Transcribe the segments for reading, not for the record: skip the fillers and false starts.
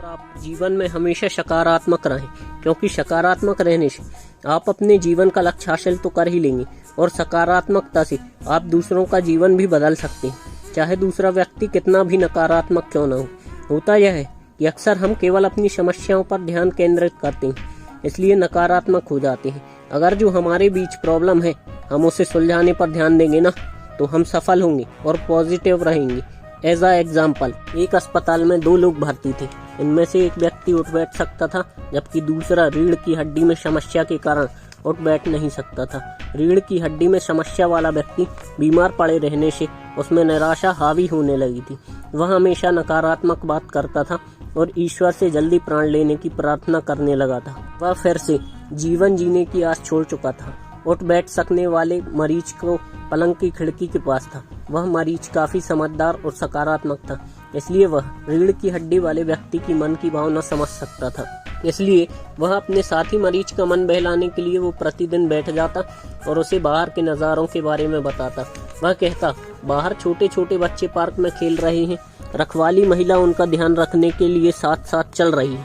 आप जीवन में हमेशा सकारात्मक रहें, क्योंकि सकारात्मक रहने से आप अपने जीवन का लक्ष्य हासिल तो कर ही लेंगे और सकारात्मकता से आप दूसरों का जीवन भी बदल सकते हैं, चाहे दूसरा व्यक्ति कितना भी नकारात्मक क्यों ना हो। होता यह है कि अक्सर हम केवल अपनी समस्याओं पर ध्यान केंद्रित करते हैं, इसलिए नकारात्मक हो जाते हैं। अगर जो हमारे बीच प्रॉब्लम है हम उसे सुलझाने पर ध्यान देंगे ना, तो हम सफल होंगे और पॉजिटिव रहेंगे। एज अ एग्जाम्पल, एक अस्पताल में 2 लोग भर्ती थे। इनमें से एक व्यक्ति उठ बैठ सकता था, जबकि दूसरा रीढ़ की हड्डी में समस्या के कारण उठ बैठ नहीं सकता था। रीढ़ की हड्डी में समस्या वाला व्यक्ति बीमार पड़े रहने से उसमें निराशा हावी होने लगी थी। वह हमेशा नकारात्मक बात करता था और ईश्वर से जल्दी प्राण लेने की प्रार्थना करने लगा था। वह फिर से जीवन जीने की आस छोड़ चुका था। उठ बैठ सकने वाले मरीज को पलंग की खिड़की के पास था। वह मरीज काफी समझदार और सकारात्मक था, इसलिए वह रीढ़ की हड्डी वाले व्यक्ति की मन की भावना समझ सकता था। इसलिए वह अपने साथी मरीज का मन बहलाने के लिए वो प्रतिदिन बैठ जाता और उसे बाहर के नज़ारों के बारे में बताता। वह कहता, बाहर छोटे छोटे बच्चे पार्क में खेल रहे हैं, रखवाली महिला उनका ध्यान रखने के लिए साथ साथ चल रही है,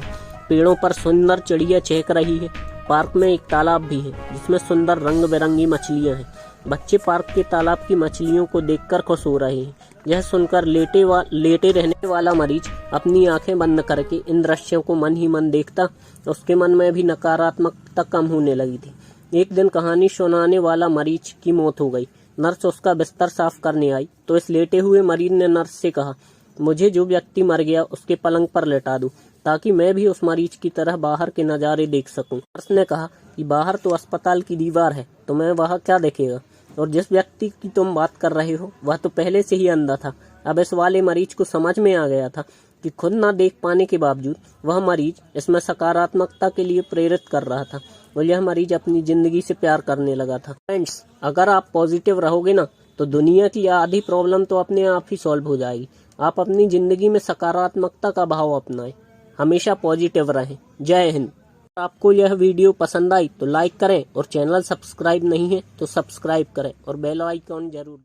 पेड़ों पर सुंदर चिड़िया चहक रही है, पार्क में एक तालाब भी है जिसमें सुंदर रंग बिरंगी मछलियां हैं। बच्चे पार्क के तालाब की मछलियों को देखकर खुश हो रहे हैं। यह सुनकर लेटे रहने वाला मरीज अपनी आंखें बंद करके इन दृश्यों को मन ही मन देखता। उसके मन में भी नकारात्मकता कम होने लगी थी। एक दिन कहानी सुनाने वाला मरीज की मौत हो गई। नर्स उसका बिस्तर साफ करने आई तो इस लेटे हुए मरीज ने नर्स से कहा, मुझे जो व्यक्ति मर गया उसके पलंग पर लेटा दो, ताकि मैं भी उस मरीज की तरह बाहर के नज़ारे देख सकूं। नर्स ने कहा कि बाहर तो अस्पताल की दीवार है, तुम्हें वहाँ क्या दिखेगा, और जिस व्यक्ति की तुम बात कर रहे हो वह तो पहले से ही अंधा था। अब इस वाले मरीज को समझ में आ गया था कि खुद ना देख पाने के बावजूद वह मरीज इसमें सकारात्मकता के लिए प्रेरित कर रहा था और यह मरीज अपनी जिंदगी से प्यार करने लगा था। फ्रेंड्स, अगर आप पॉजिटिव रहोगे ना, तो दुनिया की आधी प्रॉब्लम तो अपने आप ही सॉल्व हो जाएगी। आप अपनी जिंदगी में सकारात्मकता का भाव अपनाएं, हमेशा पॉजिटिव रहें। जय हिंद। आपको यह वीडियो पसंद आई तो लाइक करें और चैनल सब्सक्राइब नहीं है तो सब्सक्राइब करें और बेल आइकॉन जरूर दबाएं।